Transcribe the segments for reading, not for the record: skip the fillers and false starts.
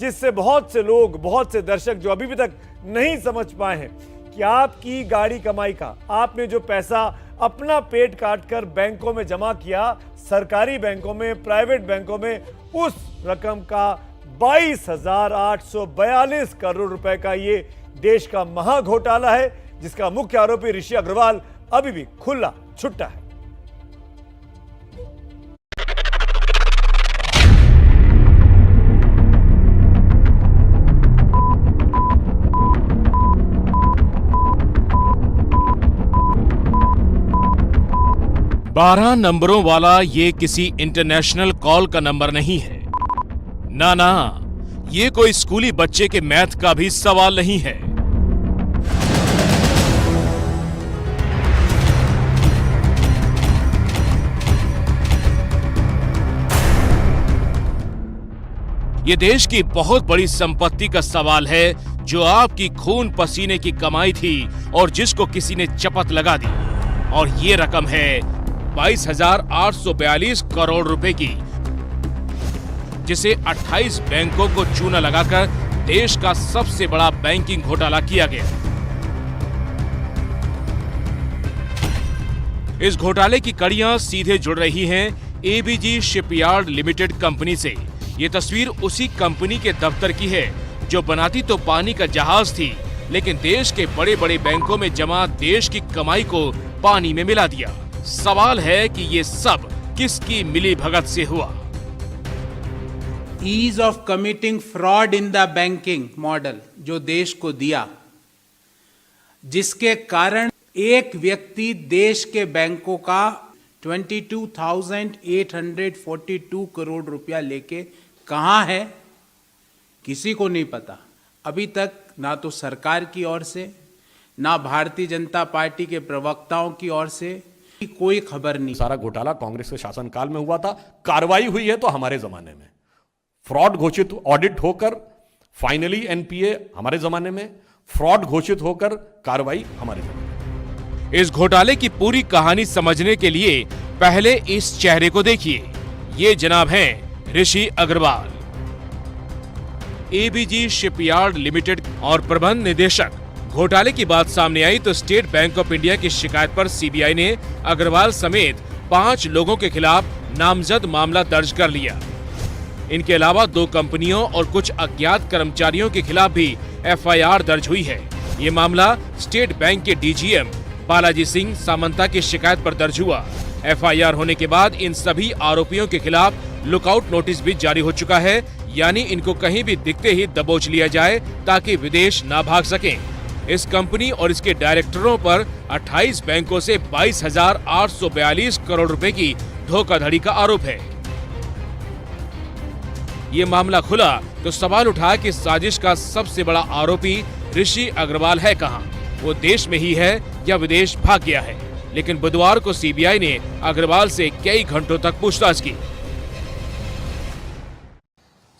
जिससे बहुत से लोग, बहुत से दर्शक जो अभी भी तक नहीं समझ पाए हैं कि आपकी गाड़ी कमाई का, आपने जो पैसा अपना पेट काटकर बैंकों में जमा किया, सरकारी बैंकों में, प्राइवेट बैंकों में, उस रकम का 22,842 करोड़ रुपए का ये देश का महा घोटाला है, जिसका मुख्य आरोपी ऋषि अग्रवाल अभी भी खुला छुट्टा है। बारह नंबरों वाला ये किसी इंटरनेशनल कॉल का नंबर नहीं है। ना, ये कोई स्कूली बच्चे के मैथ का भी सवाल नहीं है। ये देश की बहुत बड़ी संपत्ति का सवाल है, जो आपकी खून पसीने की कमाई थी और जिसको किसी ने चपत लगा दी। और ये रकम है 22,842 करोड़ रुपए की, जिसे 28 बैंकों को चूना लगाकर देश का सबसे बड़ा बैंकिंग घोटाला किया गया। इस घोटाले की कड़ियां सीधे जुड़ रही हैं एबीजी शिपयार्ड लिमिटेड कंपनी से। ये तस्वीर उसी कंपनी के दफ्तर की है जो बनाती तो पानी का जहाज थी, लेकिन देश के बड़े बड़े बैंकों में जमा देश की कमाई को पानी में मिला दिया। सवाल है कि ये सब किसकी मिली भगत से हुआ। Ease of committing fraud in the banking model जो देश को दिया, जिसके कारण एक व्यक्ति देश के बैंकों का 22,842 करोड़ रुपया लेके कहां है, किसी को नहीं पता। अभी तक ना तो सरकार की ओर से, ना भारतीय जनता पार्टी के प्रवक्ताओं की ओर से कोई खबर नहीं। सारा घोटाला कांग्रेस के शासनकाल में हुआ था, कार्रवाई हुई है तो हमारे जमाने में। फ्रॉड घोषित ऑडिट होकर फाइनली एनपीए हमारे जमाने में, फ्रॉड घोषित होकर कार्रवाई हमारे जमाने में। इस घोटाले की पूरी कहानी समझने के लिए पहले इस चेहरे को देखिए। ये जनाब हैं Rishi Agarwal, ABG shipyard limited और प्रबंध निदेशक। घोटाले की बात सामने आई तो स्टेट बैंक ऑफ इंडिया की शिकायत पर सीबीआई ने अग्रवाल समेत 5 लोगों के खिलाफ नामजद मामला दर्ज कर लिया। इनके अलावा 2 कंपनियों और कुछ अज्ञात कर्मचारियों के खिलाफ भी एफआईआर दर्ज हुई है। ये मामला स्टेट बैंक के डीजीएम बालाजी सिंह सामंता की शिकायत पर दर्ज हुआ। एफआईआर होने के बाद इन सभी आरोपियों के खिलाफ लुकआउट नोटिस भी जारी हो चुका है, यानी इनको कहीं भी दिखते ही दबोच लिया जाए ताकि विदेश ना भाग सकें। इस कंपनी और इसके डायरेक्टरों पर 28 बैंकों से 22,842 करोड़ रुपए की धोखाधड़ी का आरोप है। ये मामला खुला तो सवाल उठा कि साजिश का सबसे बड़ा आरोपी ऋषि अग्रवाल है कहां? वो देश में ही है या विदेश भाग गया है? लेकिन बुधवार को सीबीआई ने अग्रवाल से कई घंटों तक पूछताछ की।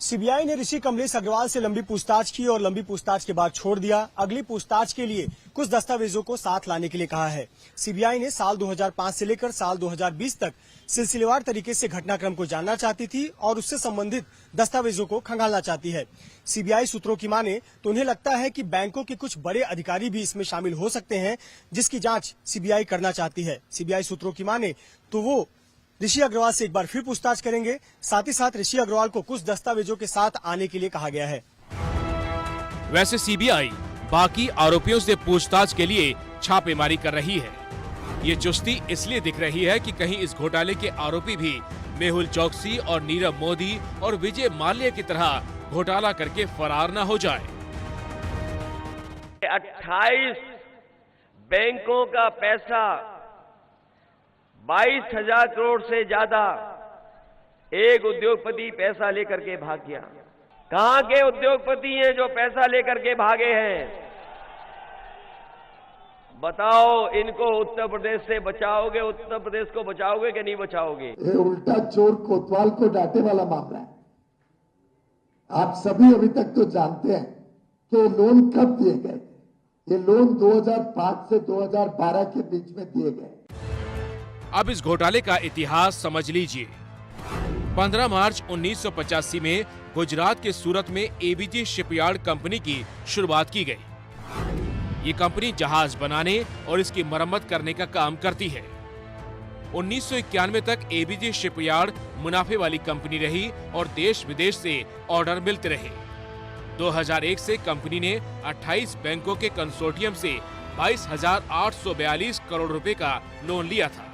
सीबीआई ने ऋषि कमलेश अग्रवाल से लंबी पूछताछ की और लंबी पूछताछ के बाद छोड़ दिया। अगली पूछताछ के लिए कुछ दस्तावेजों को साथ लाने के लिए कहा है। सीबीआई ने साल 2005 से लेकर साल 2020 तक सिलसिलेवार तरीके से घटनाक्रम को जानना चाहती थी और उससे संबंधित दस्तावेजों को खंगालना चाहती है। सीबीआई सूत्रों की माने तो उन्हें लगता है कि बैंकों के कुछ बड़े अधिकारी भी इसमें शामिल हो सकते हैं, जिसकी जांच सीबीआई करना चाहती है। सीबीआई सूत्रों की माने तो वो ऋषि अग्रवाल से एक बार फिर पूछताछ करेंगे। साथ ही साथ ऋषि अग्रवाल को कुछ दस्तावेजों के साथ आने के लिए कहा गया है। वैसे सीबीआई बाकी आरोपियों से पूछताछ के लिए छापेमारी कर रही है। ये चुस्ती इसलिए दिख रही है कि कहीं इस घोटाले के आरोपी भी मेहुल चौकसी और नीरव मोदी और विजय माल्या की तरह घोटाला करके फरार न हो जाए। 28 बैंकों का पैसा 22,000 करोड़ से ज्यादा एक उद्योगपति पैसा लेकर के भाग गया। कहां के उद्योगपति हैं जो पैसा लेकर के भागे हैं? बताओ, इनको उत्तर प्रदेश से बचाओगे? उत्तर प्रदेश को बचाओगे कि नहीं बचाओगे? ये उल्टा चोर कोतवाल को डांटे वाला मामला है। आप सभी अभी तक तो जानते हैं कि लोन कब दिए गए। ये लोन 2005 से 2012 के बीच में दिए गए। अब इस घोटाले का इतिहास समझ लीजिए। 15 मार्च 1985 में गुजरात के सूरत में एबीजी शिपयार्ड कंपनी की शुरुआत की गई। ये कंपनी जहाज बनाने और इसकी मरम्मत करने का काम करती है। 1991 तक एबीजी शिपयार्ड मुनाफे वाली कंपनी रही और देश विदेश से ऑर्डर मिलते रहे। 2001 से कंपनी ने 28 बैंकों के कंसोर्टियम से 22,842 करोड़ रुपए का लोन लिया था।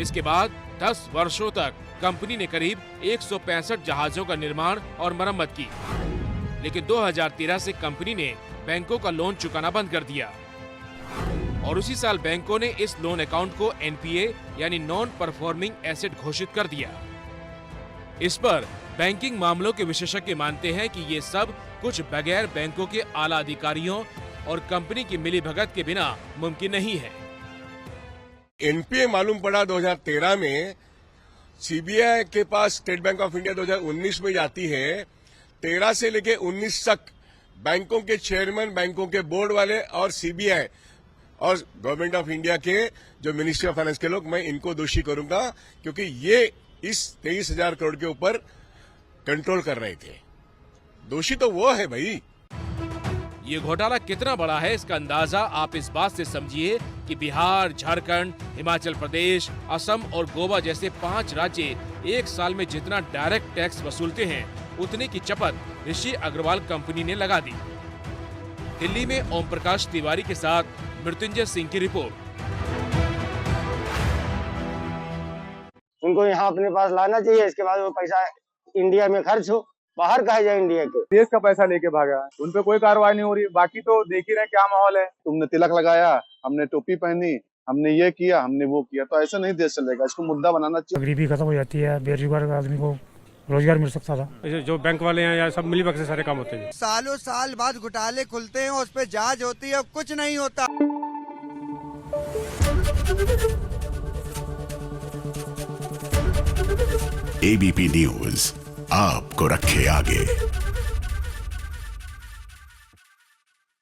इसके बाद 10 वर्षों तक कंपनी ने करीब 165 जहाजों का निर्माण और मरम्मत की, लेकिन 2013 से कंपनी ने बैंकों का लोन चुकाना बंद कर दिया और उसी साल बैंकों ने इस लोन अकाउंट को एनपीए यानी नॉन परफॉर्मिंग एसेट घोषित कर दिया। इस पर बैंकिंग मामलों के विशेषज्ञ मानते हैं कि ये सब कुछ बगैर बैंकों के आला अधिकारियों और कंपनी की मिलीभगत के बिना मुमकिन नहीं है। एनपीए मालूम पड़ा 2013 में सीबीआई के पास स्टेट बैंक ऑफ इंडिया 2019 में जाती है। 13 से लेके 19 तक बैंकों के चेयरमैन, बैंकों के बोर्ड वाले और सीबीआई और गवर्नमेंट ऑफ इंडिया के जो मिनिस्ट्री ऑफ फाइनेंस के लोग, मैं इनको दोषी करूंगा क्योंकि ये इस 23,000 करोड़ के ऊपर कंट्रोल कर रहे थे। दोषी तो वो है भाई। ये घोटाला कितना बड़ा है इसका अंदाजा आप इस बात से समझिए कि बिहार, झारखंड, हिमाचल प्रदेश, असम और गोवा जैसे 5 राज्य एक साल में जितना डायरेक्ट टैक्स वसूलते हैं उतने की चपत ऋषि अग्रवाल कंपनी ने लगा दी। दिल्ली में ओम प्रकाश तिवारी के साथ मृत्युंजय सिंह की रिपोर्ट। उनको यहाँ अपने पास लाना चाहिए, इसके बाद वो पैसा इंडिया में खर्च हो, बाहर कहा जाए इंडिया के। देश का पैसा लेके भागा, उन पे कोई कार्रवाई नहीं हो रही। बाकी तो देख ही रहे क्या माहौल है। तुमने तिलक लगाया, हमने टोपी पहनी, हमने ये किया, हमने वो किया, तो ऐसा नहीं देश चलेगा। इसको मुद्दा बनाना चाहिए। गरीबी खत्म हो जाती है, बेरोजगार आदमी को रोजगार मिल सकता था। जो बैंक वाले हैं या सब मिलीभगत से सारे काम होते हैं। सालों साल बाद घोटाले खुलते हैं, उस पर जांच होती है, कुछ नहीं होता। एबीपी न्यूज आपको रखे आगे।